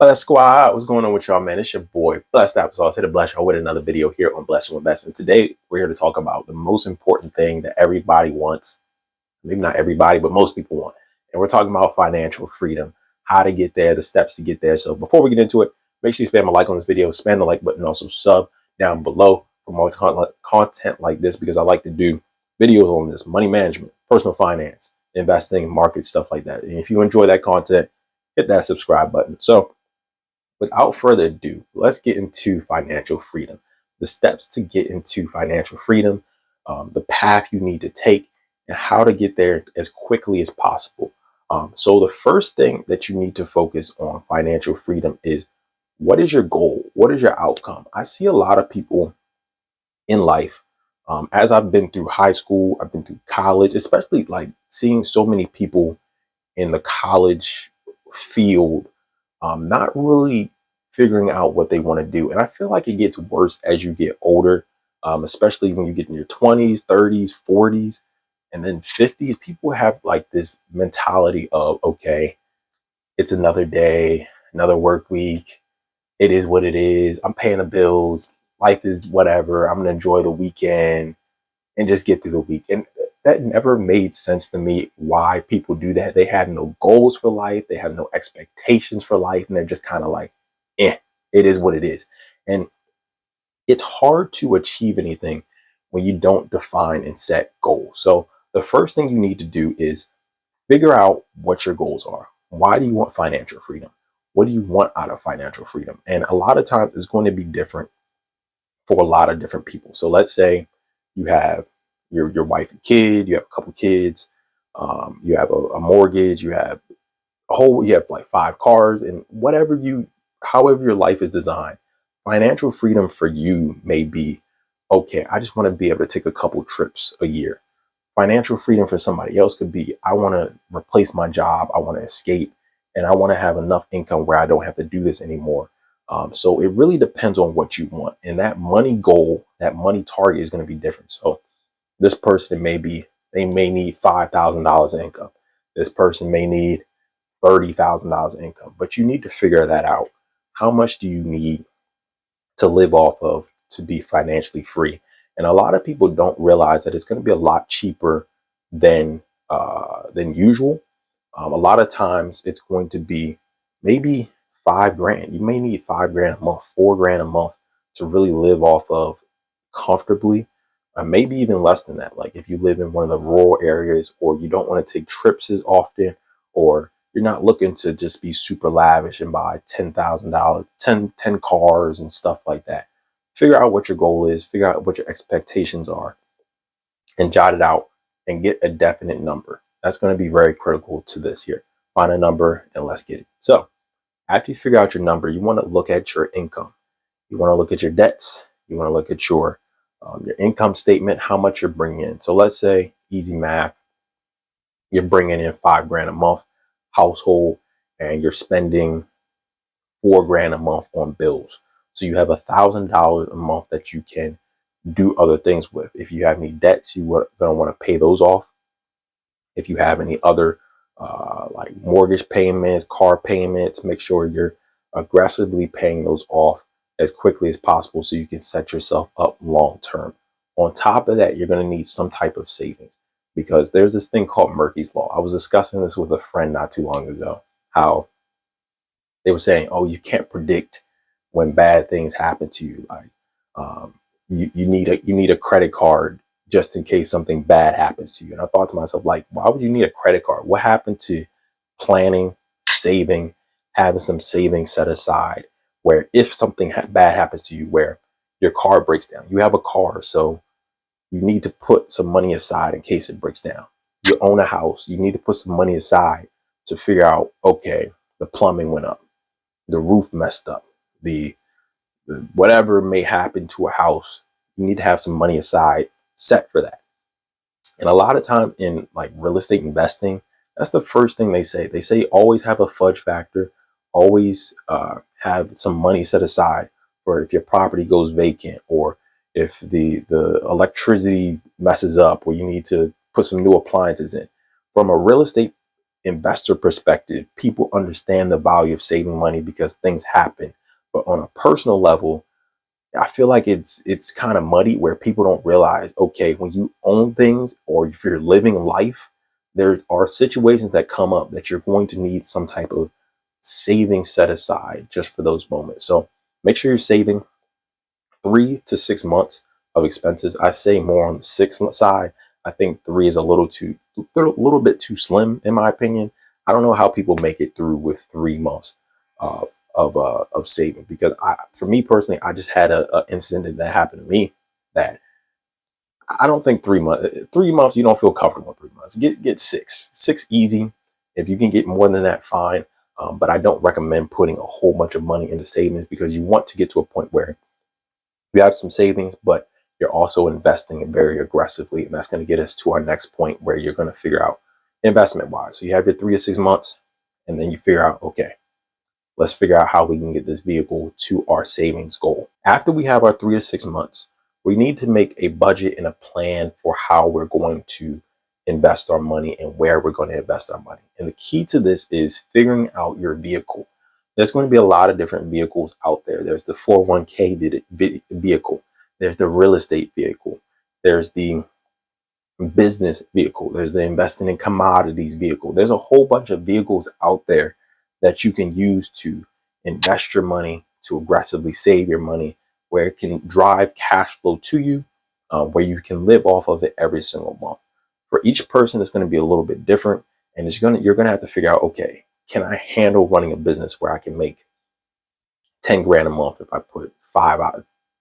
Bless Squad, what's going on with y'all, man? It's your boy, Blessed Applesauce. Here to bless y'all with another video here on Bless You Invest. And today, we're here to talk about the most important thing that everybody wants. Maybe not everybody, but most people want. And we're talking about financial freedom, how to get there, the steps to get there. So before we get into it, make sure you spam a like on this video, spam the like button, also sub down below for more content like this, because I like to do videos on this: money management, personal finance, investing, market, stuff like that. And if you enjoy that content, hit that subscribe button. So without further ado, let's get into financial freedom, the steps to get into financial freedom, the path you need to take, and how to get there as quickly as possible. So the first thing that you need to focus on financial freedom is, what is your goal? What is your outcome? I see a lot of people in life, as I've been through high school, I've been through college, especially like seeing so many people in the college field, not really figuring out what they want to do. And I feel like it gets worse as you get older, especially when you get in your 20s, 30s, 40s, and then 50s. People have like this mentality of, okay, it's another day, another work week. It is what it is. I'm paying the bills. Life is whatever. I'm going to enjoy the weekend and just get through the week. And that never made sense to me, why people do that. They have no goals for life. They have no expectations for life. And they're just kind of like, it is what it is. And it's hard to achieve anything when you don't define and set goals. So the first thing you need to do is figure out what your goals are. Why do you want financial freedom? What do you want out of financial freedom? And a lot of times it's going to be different for a lot of different people. So let's say you have your wife and kid, you have a couple kids, you have a mortgage, you have like 5 cars, and however your life is designed. Financial freedom for you may be, okay, I just want to be able to take a couple trips a year. Financial freedom for somebody else could be, I want to replace my job, I want to escape, and I want to have enough income where I don't have to do this anymore. So it really depends on what you want. And that money goal, that money target is going to be different. So this person they may need $5,000 in income. This person may need $30,000 in income, but you need to figure that out. How much do you need to live off of to be financially free? And a lot of people don't realize that it's going to be a lot cheaper than usual. A lot of times it's going to be maybe $5,000. You may need $5,000 a month, $4,000 a month to really live off of comfortably. Maybe even less than that. Like if you live in one of the rural areas, or you don't want to take trips as often, or you're not looking to just be super lavish and buy $10,000, 10 cars and stuff like that. Figure out what your goal is, figure out what your expectations are, and jot it out and get a definite number. That's going to be very critical to this here. Find a number and let's get it. So after you figure out your number, you want to look at your income. You want to look at your debts. You want to look at your income statement, how much you're bringing in. So let's say, easy math, you're bringing in $5,000 a month household, and you're spending $4,000 a month on bills. So you have $1,000 a month that you can do other things with. If you have any debts, you're going to want to pay those off. If you have any other like mortgage payments, car payments, make sure you're aggressively paying those off as quickly as possible so you can set yourself up long term. On top of that, you're going to need some type of savings, because there's this thing called Murphy's Law. I was discussing this with a friend not too long ago, how they were saying, oh, you can't predict when bad things happen to you. Like you need a credit card just in case something bad happens to you. And I thought to myself, like, why would you need a credit card? What happened to planning, saving, having some savings set aside, where if something bad happens to you, where your car breaks down, you have a car, so you need to put some money aside in case it breaks down. You own a house, you need to put some money aside to figure out, okay, the plumbing went up, the roof messed up, the whatever may happen to a house, you need to have some money aside set for that. And a lot of time in like real estate investing, that's the first thing they say. They say always have a fudge factor, always have some money set aside for if your property goes vacant, or if the electricity messes up, or you need to put some new appliances in. From a real estate investor perspective, people understand the value of saving money because things happen. But on a personal level, I feel like it's kind of muddy where people don't realize, okay, when you own things or if you're living life, there are situations that come up that you're going to need some type of saving set aside just for those moments. So make sure you're saving 3 to 6 months of expenses. I say more on the 6 side. I think three is a little bit too slim in my opinion. I don't know how people make it through with 3 months uh, of saving, because for me personally, I just had a incident that happened to me that I don't think 3 months. 3 months you don't feel comfortable in 3 months. Get six easy. If you can get more than that, fine. But I don't recommend putting a whole bunch of money into savings, because you want to get to a point where you have some savings, but you're also investing very aggressively. And that's going to get us to our next point, where you're going to figure out investment wise. So you have your 3 to 6 months, and then you figure out, okay, let's figure out how we can get this vehicle to our savings goal. After we have our 3 to 6 months, we need to make a budget and a plan for how we're going to invest our money and where we're going to invest our money. And the key to this is figuring out your vehicle. There's going to be a lot of different vehicles out there. There's the 401k vehicle. There's the real estate vehicle. There's the business vehicle. There's the investing in commodities vehicle. There's a whole bunch of vehicles out there that you can use to invest your money, to aggressively save your money, where it can drive cash flow to you, where you can live off of it every single month. For each person, it's going to be a little bit different, and you're going to have to figure out, okay, can I handle running a business where I can make 10 grand a month if I put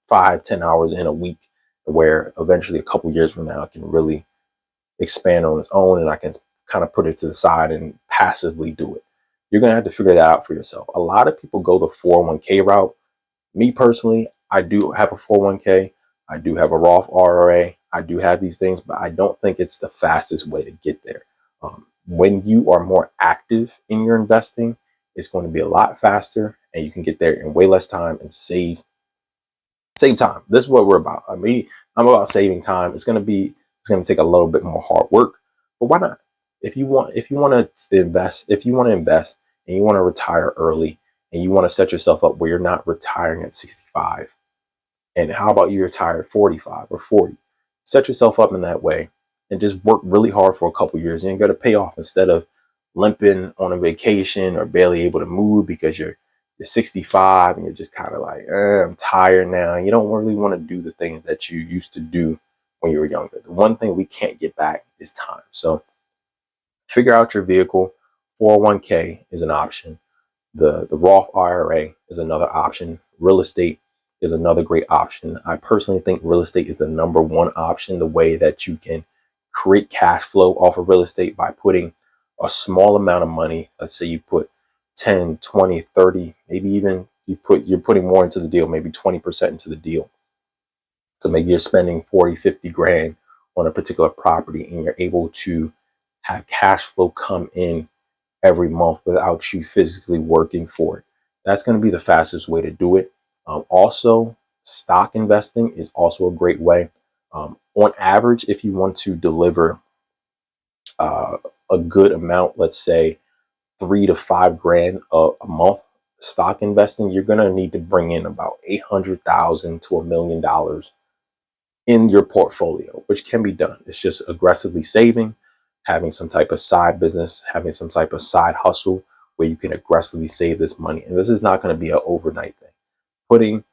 10 hours in a week, where eventually a couple years from now it can really expand on its own and I can kind of put it to the side and passively do it. You're going to have to figure that out for yourself. A lot of people go the 401k route. Me personally, I do have a 401k. I do have a Roth IRA. I do have these things, but I don't think it's the fastest way to get there. When you are more active in your investing, it's going to be a lot faster, and you can get there in way less time and save time. This is what we're about. I mean, I'm about saving time. It's going to take a little bit more hard work, but why not? If you want to invest, and you want to retire early, and you want to set yourself up where you're not retiring at 65, and how about you retire at 45 or 40? Set yourself up in that way and just work really hard for a couple years, and you're going to pay off, instead of limping on a vacation or barely able to move because you're 65 and you're just kind of like, I'm tired now. You don't really want to do the things that you used to do when you were younger. The one thing we can't get back is time. So figure out your vehicle. 401k is an option. The Roth IRA is another option. Real estate is another great option. I personally think real estate is the number one option, the way that you can create cash flow off of real estate by putting a small amount of money. Let's say you put 10, 20, 30, maybe even you're putting more into the deal, maybe 20% into the deal. So maybe you're spending 40, 50 grand on a particular property, and you're able to have cash flow come in every month without you physically working for it. That's going to be the fastest way to do it. Also, stock investing is also a great way. On average, if you want to deliver a good amount, let's say 3 to 5 grand a month stock investing, you're going to need to bring in about $800,000 to $1 million in your portfolio, which can be done. It's just aggressively saving, having some type of side business, having some type of side hustle where you can aggressively save this money. And this is not going to be an overnight thing. Putting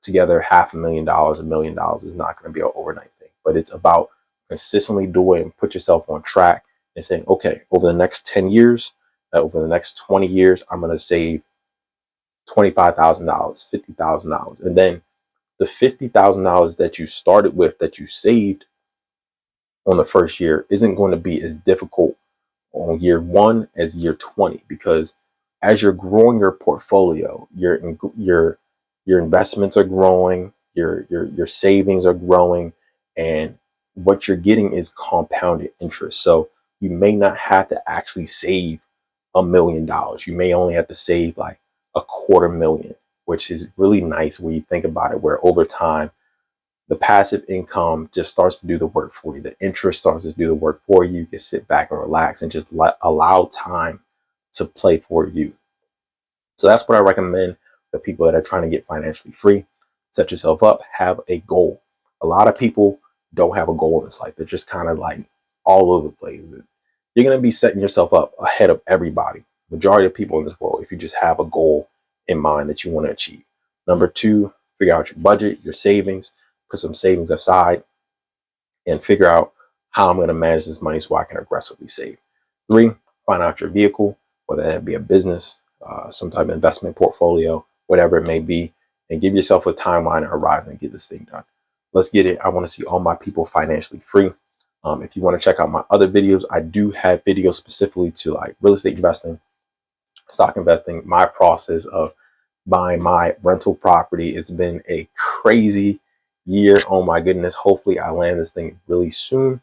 together $500,000, $1 million is not going to be an overnight thing, but it's about consistently doing and put yourself on track and saying, okay, over the next 10 years, over the next 20 years, I'm going to save $25,000, $50,000. And then the $50,000 that you started with, that you saved on the first year, isn't going to be as difficult on year 1 as year 20, because as you're growing your portfolio, your investments are growing, your savings are growing, and what you're getting is compounded interest. So you may not have to actually save $1 million. You may only have to save like $250,000, which is really nice when you think about it, where over time the passive income just starts to do the work for you. The interest starts to do the work for you. You can sit back and relax and just allow time to play for you. So that's what I recommend for people that are trying to get financially free. Set yourself up, have a goal. A lot of people don't have a goal in this life. They're just kind of like all over the place. You're going to be setting yourself up ahead of everybody. Majority of people in this world, if you just have a goal in mind that you want to achieve. Number two, figure out your budget, your savings, put some savings aside, and figure out how I'm going to manage this money so I can aggressively save. Three, find out your vehicle, whether that be a business, some type of investment portfolio, whatever it may be, and give yourself a timeline and horizon and get this thing done. Let's get it. I want to see all my people financially free. If you want to check out my other videos, I do have videos specifically to like real estate investing, stock investing, my process of buying my rental property. It's been a crazy year. Oh my goodness. Hopefully I land this thing really soon.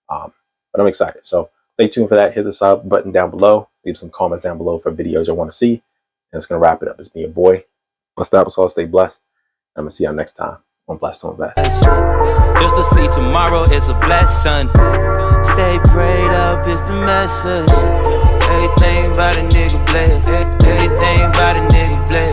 But I'm excited. So stay tuned for that. Hit the sub button down below. Leave some comments down below for videos you want to see. And it's going to wrap it up. It's me, your boy. Blessed Applesauce. Stay blessed. I'm going to see y'all next time on Blessed to Invest. Just to see tomorrow is a blessing. Stay prayed up is the message. Everything about a nigga blessed. Everything about a nigga blessed.